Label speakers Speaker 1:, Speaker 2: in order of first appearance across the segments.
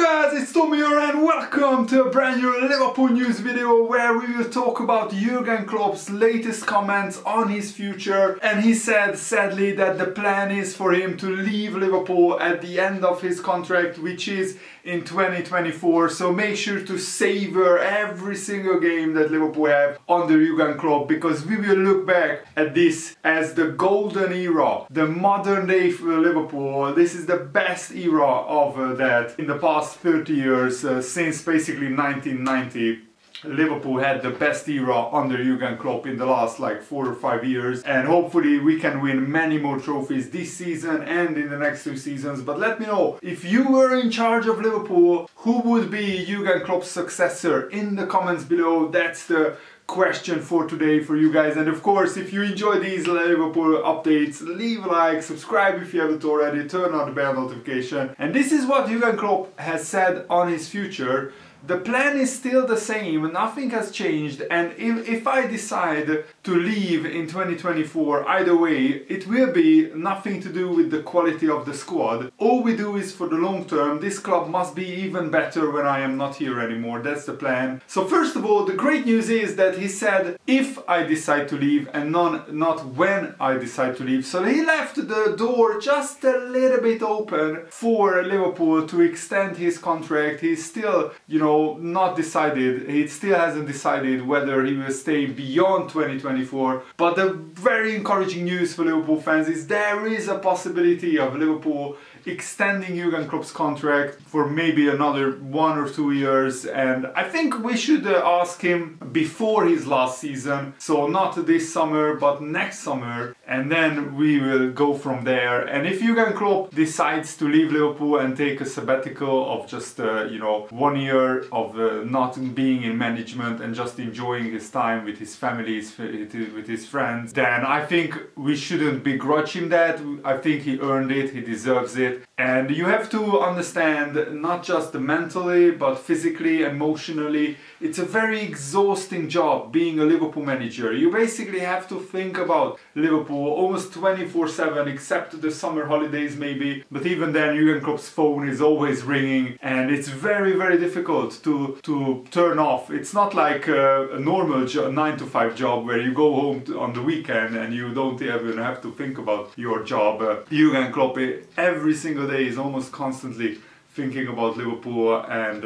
Speaker 1: guys, it's Tommy here and welcome to a brand new Liverpool news video where we will talk about Jurgen Klopp's latest comments on his future. And he said sadly that the plan is for him to leave Liverpool at the end of his contract, which is in 2024. So make sure to savor every single game that Liverpool have under Jurgen Klopp, because we will look back at this as the golden era, the modern day for Liverpool. This is the best era of that in the past 30 years, since basically 1990. Liverpool had the best era under Jurgen Klopp in the last like 4 or 5 years, and hopefully we can win many more trophies this season and in the next 2 seasons. But let me know, if you were in charge of Liverpool, who would be Jurgen Klopp's successor in the comments below. That's the question for today for you guys. And of course, if you enjoy these Liverpool updates, leave a like, subscribe if you haven't already, turn on the bell notification. And this is what Jurgen Klopp has said on his future. The plan is still the same, nothing has changed, and if I decide to leave in 2024, either way, it will be nothing to do with the quality of the squad. All we do is for the long term, this club must be even better when I am not here anymore. That's the plan. So first of all, the great news is that he said if I decide to leave and not when I decide to leave. So he left the door just a little bit open for Liverpool to extend his contract. He's still, not decided. He still hasn't decided whether he will stay beyond 2024. But the very encouraging news for Liverpool fans is there is a possibility of Liverpool extending Jurgen Klopp's contract for maybe another 1 or 2 years, and I think we should ask him before his last season, so not this summer but next summer, and then we will go from there. And if Jurgen Klopp decides to leave Liverpool and take a sabbatical of just 1 year of not being in management and just enjoying his time with his family, with his friends, then I think we shouldn't begrudge him that. I think he earned it, he deserves it. And you have to understand, not just mentally but physically, emotionally, it's a very exhausting job being a Liverpool manager. You basically have to think about Liverpool almost 24/7, except the summer holidays maybe, but even then Jurgen Klopp's phone is always ringing and it's very, very difficult to turn off. It's not like a normal 9 to 5 job where you go home on the weekend and you don't even have to think about your job. Jurgen Klopp every single day is almost constantly thinking about Liverpool and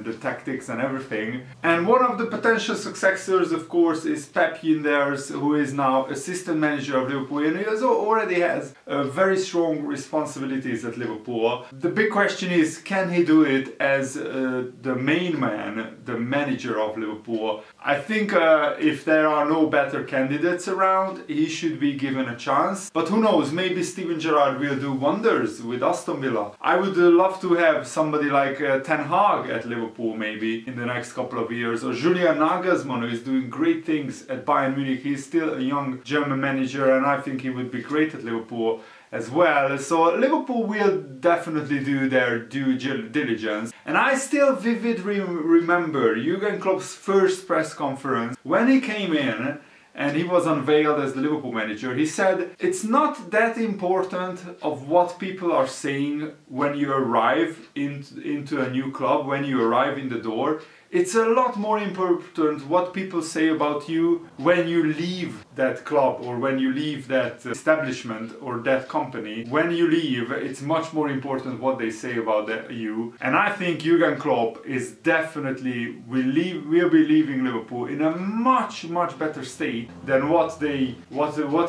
Speaker 1: the tactics and everything. And one of the potential successors, of course, is Pep Yinders, who is now assistant manager of Liverpool, and he already has very strong responsibilities at Liverpool. The big question is, can he do it as the main man, the manager of Liverpool? I think if there are no better candidates around, he should be given a chance. But who knows, maybe Steven Gerrard will do wonders with Aston Villa. I would love to have somebody like Ten Hag at Liverpool maybe in the next couple of years, or Julian Nagelsmann, who is doing great things at Bayern Munich. He's still a young German manager and I think he would be great at Liverpool as well. So Liverpool will definitely do their due diligence. And I still vividly remember Jurgen Klopp's first press conference when he came in and he was unveiled as the Liverpool manager. He said, it's not that important of what people are saying when you arrive into a new club, when you arrive in the door. It's a lot more important what people say about you when you leave that club or when you leave that establishment or that company. When you leave, it's much more important what they say about you. And I think Jurgen Klopp is definitely will be leaving Liverpool in a much better state than what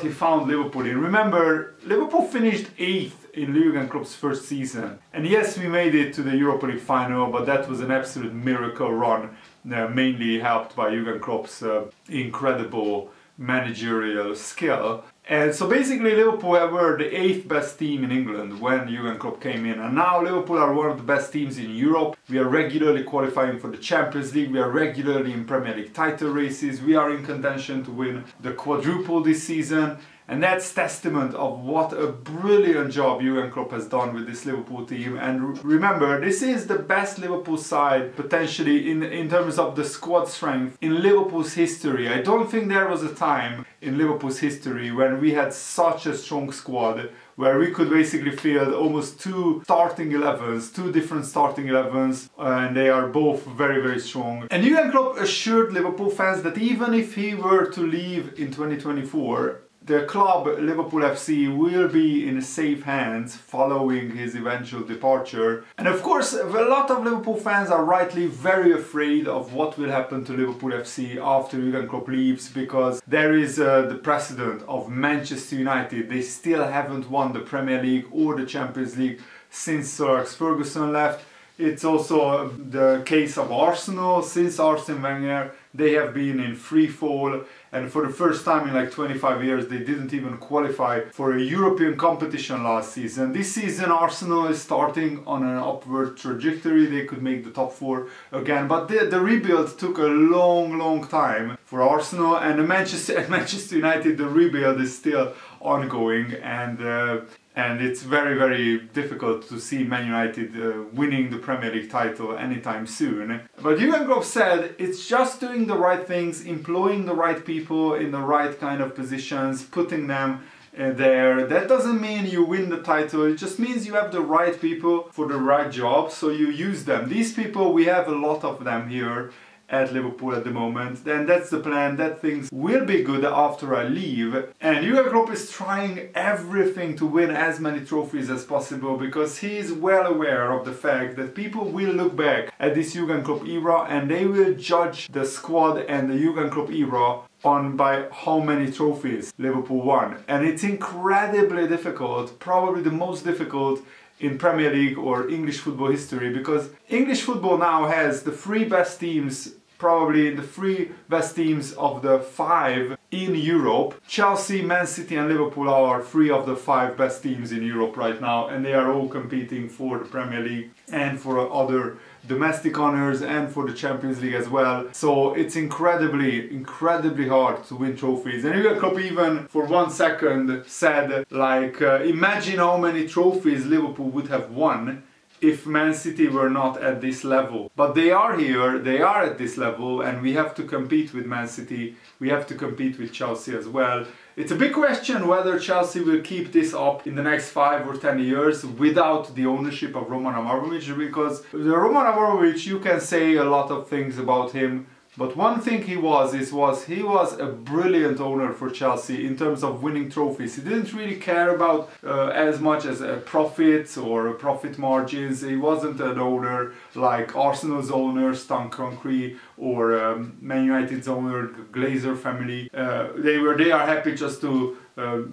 Speaker 1: he found Liverpool in. Remember, Liverpool finished 8th in Jurgen Klopp's first season. And yes, we made it to the Europa League final, but that was an absolute miracle run, mainly helped by Jurgen Klopp's incredible managerial skill. And so basically Liverpool were the 8th best team in England when Jurgen Klopp came in, and now Liverpool are one of the best teams in Europe. We are regularly qualifying for the Champions League, we are regularly in Premier League title races, we are in contention to win the quadruple this season. And that's testament of what a brilliant job Jurgen Klopp has done with this Liverpool team. And remember, this is the best Liverpool side potentially in terms of the squad strength in Liverpool's history. I don't think there was a time in Liverpool's history when we had such a strong squad, where we could basically field almost two different starting 11s, and they are both very, very strong. And Jurgen Klopp assured Liverpool fans that even if he were to leave in 2024, the club, Liverpool FC, will be in safe hands following his eventual departure. And of course, a lot of Liverpool fans are rightly very afraid of what will happen to Liverpool FC after Jurgen Klopp leaves, because there is the precedent of Manchester United. They still haven't won the Premier League or the Champions League since Sir Alex Ferguson left. It's also the case of Arsenal. Since Arsene Wenger, they have been in free fall, and for the first time in like 25 years they didn't even qualify for a European competition last season. This season Arsenal is starting on an upward trajectory. They could make the top 4 again, but the rebuild took a long time for Arsenal, and at Manchester United the rebuild is still ongoing, and it's very difficult to see Man United winning the Premier League title anytime soon. But Jurgen Klopp said it's just doing the right things, employing the right people in the right kind of positions, putting them there. That doesn't mean you win the title, it just means you have the right people for the right job, so you use them. These people, we have a lot of them here at Liverpool at the moment, then that's the plan, that things will be good after I leave. And Jurgen Klopp is trying everything to win as many trophies as possible, because he is well aware of the fact that people will look back at this Jurgen Klopp era and they will judge the squad and the Jurgen Klopp era by how many trophies Liverpool won. And it's incredibly difficult, probably the most difficult in Premier League or English football history, because English football now has the 3 best teams, probably the 3 best teams of the 5 in Europe. Chelsea, Man City and Liverpool are 3 of the 5 best teams in Europe right now, and they are all competing for the Premier League and for other domestic honors and for the Champions League as well. So it's incredibly hard to win trophies. And Jurgen Klopp even for 1 second said, like, imagine how many trophies Liverpool would have won if Man City were not at this level. But they are here, they are at this level, and we have to compete with Man City, we have to compete with Chelsea as well. It's a big question whether Chelsea will keep this up in the next 5 or 10 years without the ownership of Roman Abramovich, because the Roman Abramovich, you can say a lot of things about him, but one thing he was a brilliant owner for Chelsea in terms of winning trophies. He didn't really care about as much as profits or profit margins. He wasn't an owner like Arsenal's owner, Stan Kroenke, or Man United's owner, Glazer family. They are happy just to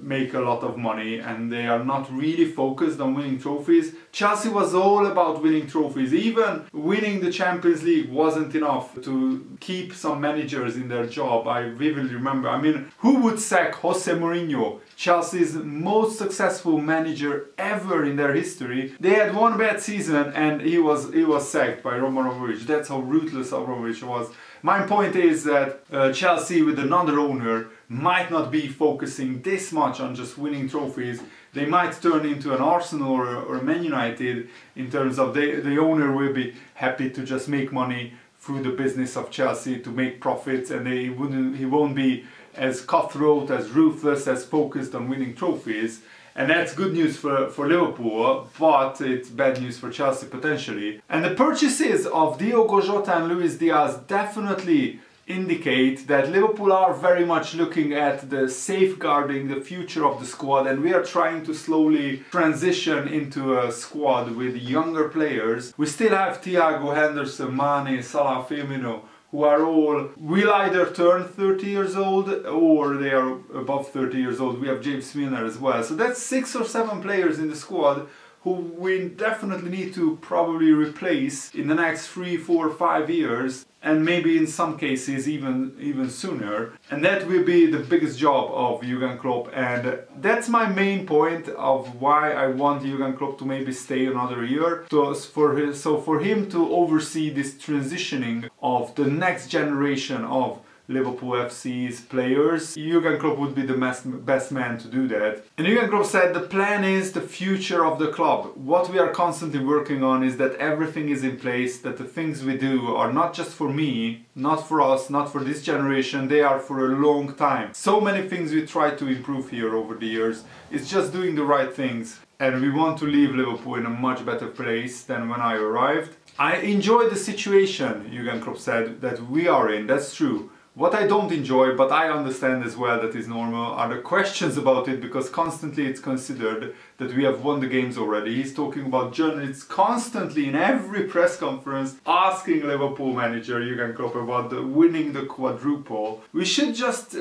Speaker 1: make a lot of money, and they are not really focused on winning trophies. Chelsea was all about winning trophies. Even winning the Champions League wasn't enough to keep some managers in their job. I vividly remember, I mean, who would sack Jose Mourinho, Chelsea's most successful manager ever in their history? They had 1 bad season and he was sacked by Roman Abramovich. That's how ruthless Abramovich was. My point is that Chelsea with another owner might not be focusing this much on just winning trophies. They might turn into an Arsenal or a Man United in terms of the owner will be happy to just make money through the business of Chelsea, to make profits, and he won't be as cutthroat, as ruthless, as focused on winning trophies. And that's good news for Liverpool, but it's bad news for Chelsea potentially. And the purchases of Diogo Jota and Luis Diaz definitely indicate that Liverpool are very much looking at the safeguarding the future of the squad, and we are trying to slowly transition into a squad with younger players. We still have Thiago, Henderson, Mane, Salah, Firmino, who are all will either turn 30 years old or they are above 30 years old. We have James Milner as well. So that's 6 or 7 players in the squad who we definitely need to probably replace in the next 3, 4, 5 years, and maybe in some cases even sooner. And that will be the biggest job of Jurgen Klopp, and that's my main point of why I want Jurgen Klopp to maybe stay another year. So for him to oversee this transitioning of the next generation of Liverpool FC's players, Jurgen Klopp would be the best man to do that. And Jurgen Klopp said the plan is the future of the club. What we are constantly working on is that everything is in place, that the things we do are not just for me, not for us, not for this generation, they are for a long time. So many things we try to improve here over the years. It's just doing the right things. And we want to leave Liverpool in a much better place than when I arrived. I enjoy the situation, Jurgen Klopp said, that we are in, that's true. What I don't enjoy, but I understand as well that is normal, are the questions about it, because constantly it's considered that we have won the games already. He's talking about journalists constantly in every press conference asking Liverpool manager Jurgen Klopp about winning the quadruple. We should just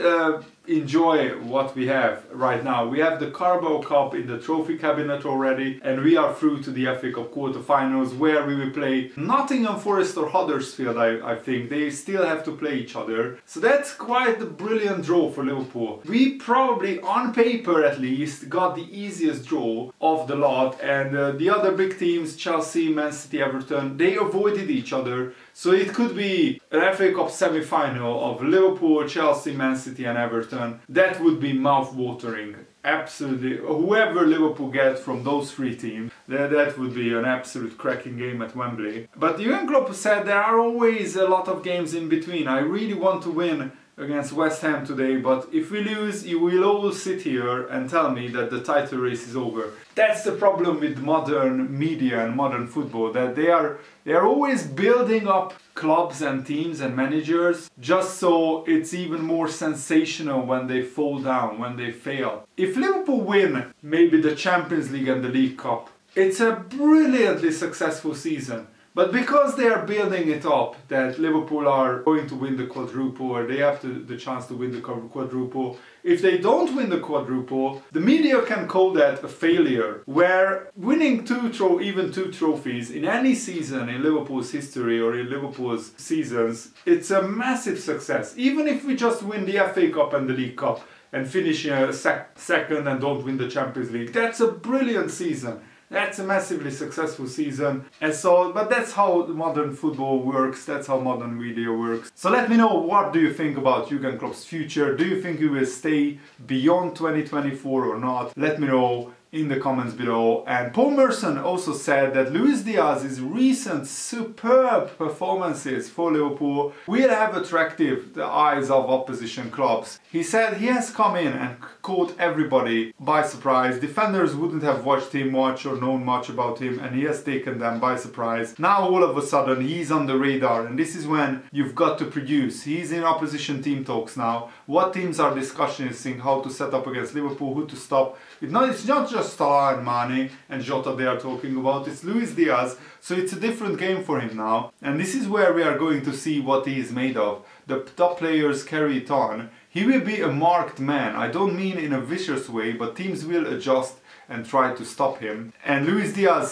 Speaker 1: enjoy what we have right now. We have the Carabao Cup in the trophy cabinet already, and we are through to the FA Cup quarterfinals, where we will play Nottingham Forest or Huddersfield, I think. They still have to play each other. So that's quite a brilliant draw for Liverpool. We probably, on paper at least, got the easiest draw of the lot, and the other big teams, Chelsea, Man City, Everton, they avoided each other. So it could be an FA Cup semi-final of Liverpool, Chelsea, Man City and Everton. That would be mouth-watering. Absolutely. Whoever Liverpool gets from those three teams, that would be an absolute cracking game at Wembley. But Jurgen Klopp said there are always a lot of games in between. I really want to win against West Ham today, but if we lose, you will all sit here and tell me that the title race is over. That's the problem with modern media and modern football, that they are always building up clubs and teams and managers just so it's even more sensational when they fall down, when they fail. If Liverpool win maybe the Champions League and the League Cup, it's a brilliantly successful season. But because they are building it up, that Liverpool are going to win the quadruple, or they have the chance to win the quadruple, if they don't win the quadruple, the media can call that a failure. Where winning even two trophies in any season in Liverpool's history or in Liverpool's seasons, it's a massive success. Even if we just win the FA Cup and the League Cup and finish second and don't win the Champions League, that's a brilliant season. That's a massively successful season. And so, but that's how modern football works, that's how modern media works. So let me know, what do you think about Jurgen Klopp's future? Do you think he will stay beyond 2024 or not? Let me know in the comments below. And Paul Merson also said that Luis Diaz's recent superb performances for Liverpool will have attracted the eyes of opposition clubs. He said he has come in and caught everybody by surprise. Defenders wouldn't have watched him much or known much about him, and he has taken them by surprise. Now all of a sudden he's on the radar, and this is when you've got to produce. He's in opposition team talks now. What teams are discussing how to set up against Liverpool, who to stop. It's not just Salah and Mane and Jota they are talking about, it's Luis Diaz, so it's a different game for him now. And this is where we are going to see what he is made of. The top players carry it on. He will be a marked man. I don't mean in a vicious way, but teams will adjust and try to stop him. And Luis Diaz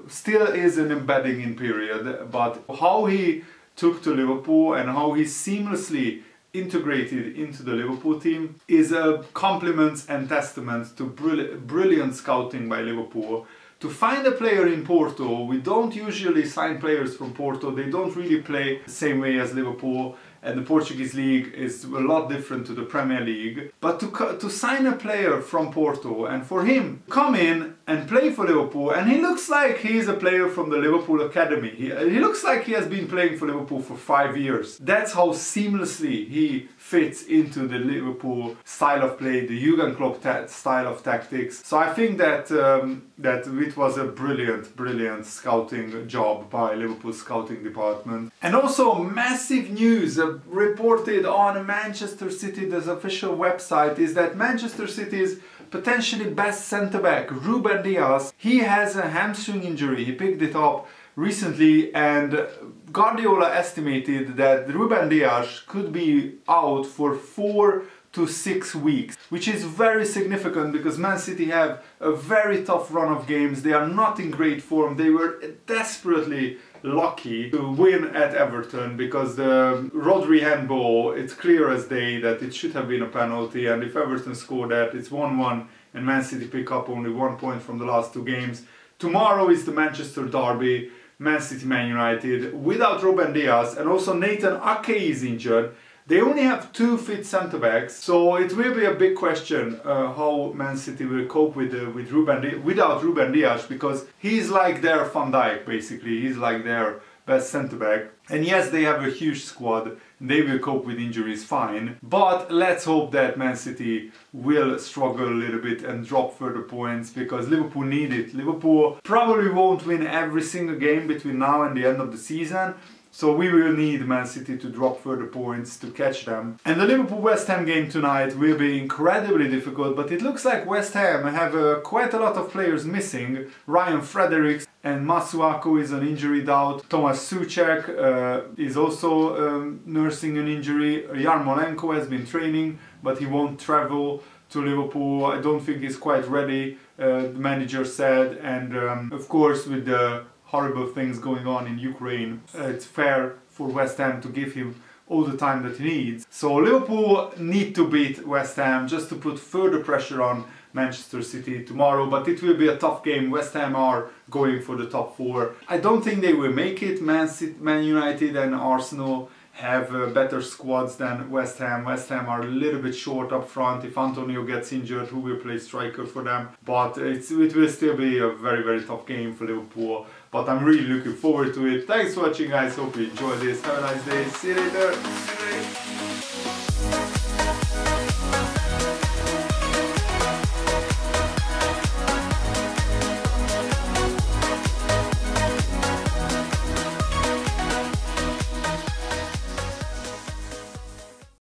Speaker 1: still is an embedding in period, but how he took to Liverpool and how he seamlessly integrated into the Liverpool team is a compliment and testament to brilliant scouting by Liverpool. To find a player in Porto, we don't usually sign players from Porto, they don't really play the same way as Liverpool, and the Portuguese league is a lot different to the Premier League. But to sign a player from Porto and for him to come in and play for Liverpool, and he looks like he's a player from the Liverpool Academy. He looks like he has been playing for Liverpool for 5 years. That's how seamlessly he fits into the Liverpool style of play, the Jurgen Klopp style of tactics. So I think that it was a brilliant scouting job by Liverpool's scouting department. And also massive news reported on Manchester City's official website is that Manchester City's potentially best centre-back, Ruben Dias, he has a hamstring injury. He picked it up recently, and Guardiola estimated that Ruben Dias could be out for 4 to 6 weeks, which is very significant because Man City have a very tough run of games. They are not in great form. They were desperately lucky to win at Everton because the Rodri handball, it's clear as day that it should have been a penalty, and if Everton score that, it's 1-1 and Man City pick up only 1 point from the last 2 games. Tomorrow is the Manchester derby, Man City Man United, without Ruben Dias, and also Nathan Ake is injured. They only have 2 fit centre backs, so it will be a big question how Man City will cope with without Ruben Dias, because he's like their Van Dijk basically. He's like their best centre back. And yes, they have a huge squad. They will cope with injuries fine, but let's hope that Man City will struggle a little bit and drop further points, because Liverpool need it. Liverpool probably won't win every single game between now and the end of the season, so we will need Man City to drop further points to catch them. And the Liverpool-West Ham game tonight will be incredibly difficult, but it looks like West Ham have quite a lot of players missing. Ryan Fredericks and Masuaku is an injury doubt. Thomas Souček is also nursing an injury. Yarmolenko has been training, but he won't travel to Liverpool. I don't think he's quite ready, the manager said. And of course, with the horrible things going on in Ukraine, it's fair for West Ham to give him all the time that he needs. So Liverpool need to beat West Ham just to put further pressure on Manchester City tomorrow, but it will be a tough game. West Ham are going for the top 4. I don't think they will make it. Man United and Arsenal have better squads than West Ham. West Ham are a little bit short up front. If Antonio gets injured, who will play striker for them? But it will still be a very, very tough game for Liverpool. But I'm really looking forward to it. Thanks for watching, guys. Hope you enjoyed this. Have a nice day. See you later.